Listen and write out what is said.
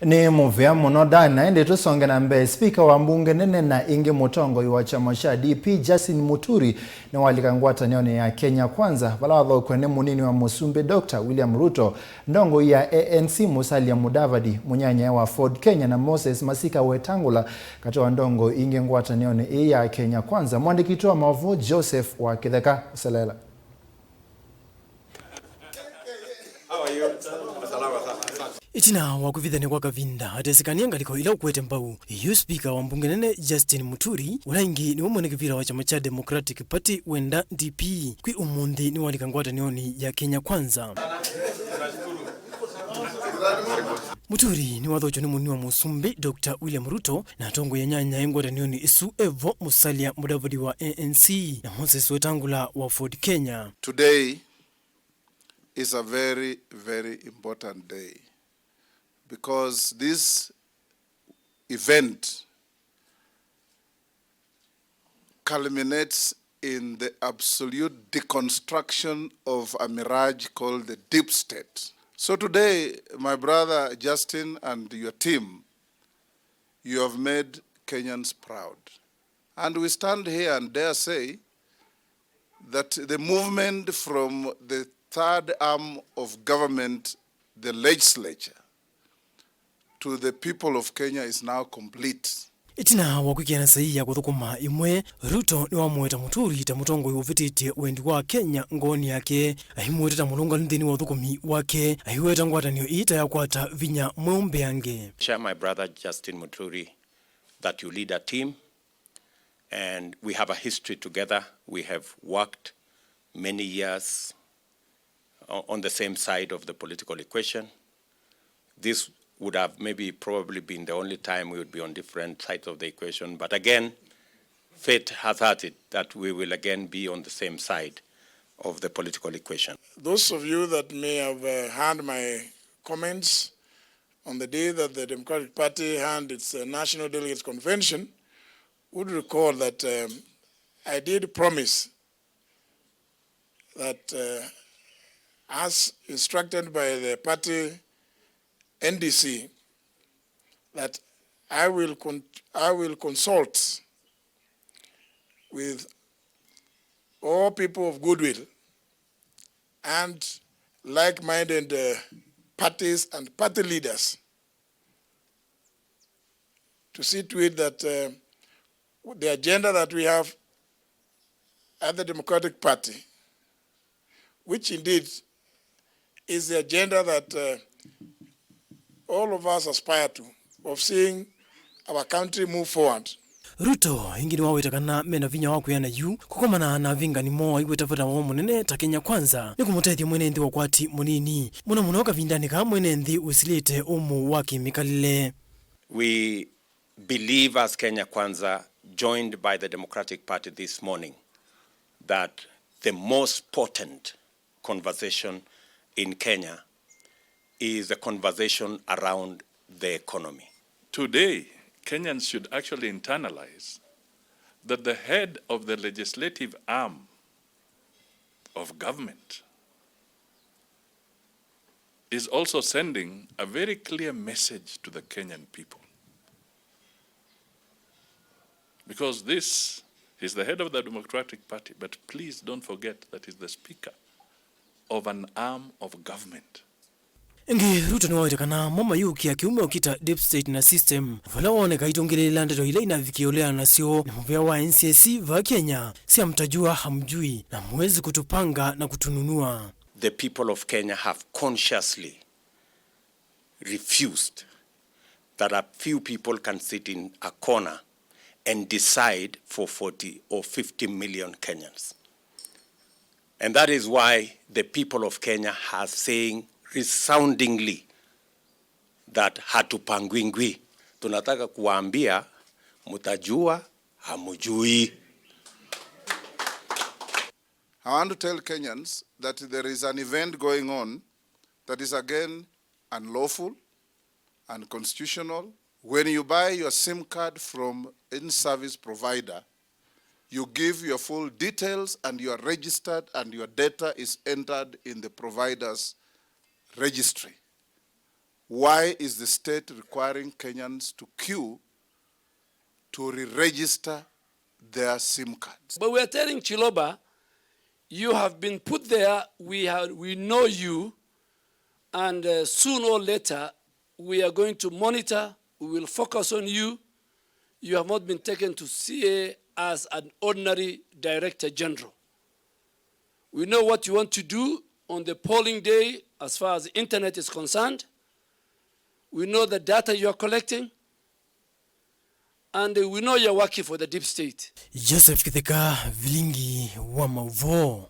Ni muvya muno dana ende tusonge na mbe speaker wa mbunge nene na inge mutongo wa chama cha DP Justin Muturi ni walika Ngwatanioni ya Kenya Kwanza baladho kwene munini wa Musumbe Dr. William Ruto ndongo ya ANC Musalia Mudavadi munyanya wa Ford Kenya na Moses Masika Wetangula katoa ndongo inge Ngwatanioni ya Kenya Kwanza. Mwandikitwa mavu Joseph wa Kitheka Selela. Itina wakuvithane kwa kavinda atesekania ngaliko ila ukwete mbau yu speaker wa mbunge nene Justin Muturi ulaingi ni umone kivira wa chama cha Democratic Party wenda DP kwi umundi ni walika Ngwatanioni ya Kenya Kwanza. Muturi ni wathocho ni muni wa Musumbe Dr. William Ruto na tongo ya nyanya Ngwatanioni isu Evo Musalia Mudavadi wa ANC na Moses Wetangula wa Ford Kenya. Today is a very, very important day, because this event culminates in the absolute deconstruction of a mirage called the deep state. So today, my brother Justin and your team, you have made Kenyans proud. And we stand here and dare say that the movement from the third arm of government, the legislature, to the people of Kenya is now complete. Itina wakukiana sahi ya kuthukuma imwe Ruto ni wamweta Muturi ta mutongo yuvitite wendi wa Kenya ngoni yake ahimweta mulunga ndeni wa thukumi wake ahiweta Ngwatanio ita ya kwata vinya mwombe yange. Share my brother Justin Muturi that you lead a team and we have a history together. We have worked many years on the same side of the political equation. This would have probably been the only time we would be on different sides of the equation. But again, fate has had it that we will again be on the same side of the political equation. Those of you that may have heard my comments on the day that the Democratic Party had its National Delegates Convention would recall that I did promise that as instructed by the party NDC, that I will consult with all people of goodwill and like-minded parties and party leaders to see to it that the agenda that we have at the Democratic Party, which indeed is the agenda that all of us aspire to, of seeing our country move forward. Ruto ingini wawetakana mena vinya wako yana yu kukomana na vinga ni moa iwetafata wa munene ta Kenya Kwanza ni kumutethi mwenendi wa kwati munini muna waka vindani ka mwenendi usilite umu waki mikalile. We believe as Kenya Kwanza, joined by the Democratic Party this morning, that the most potent conversation in Kenya is the conversation around the economy. Today, Kenyans should actually internalize that the head of the legislative arm of government is also sending a very clear message to the Kenyan people. Because this is the head of the Democratic Party, but please don't forget that he's the speaker of an arm of government. Ingi Ruto ni wawetakana mama yuki ya kiume ukita deep state na system vala waone kaitongele landero ila inavikiolea na sio na mvya wa NCSC va Kenya si amtajua hamjui na mwezi kutupanga na kutununua. The people of Kenya have consciously refused that a few people can sit in a corner and decide for 40 or 50 million Kenyans. And that is why the people of Kenya are saying resoundingly that hatupangwingwi. Tunataka kuambia mutajua hamujui. I want to tell Kenyans that there is an event going on that is again unlawful, unconstitutional. When you buy your SIM card from any service provider, you give your full details and you are registered and your data is entered in the provider's registry. Why is the state requiring Kenyans to queue to re-register their SIM cards? But we are telling Chiloba, you have been put there, we know you, and soon or later, we are going to monitor, we will focus on you. You have not been taken to CA as an ordinary director general. We know what you want to do on the polling day as far as the internet is concerned. We know the data you are collecting. And we know you're working for the deep state. Joseph Kitheka, Vilingi wa Mauvo.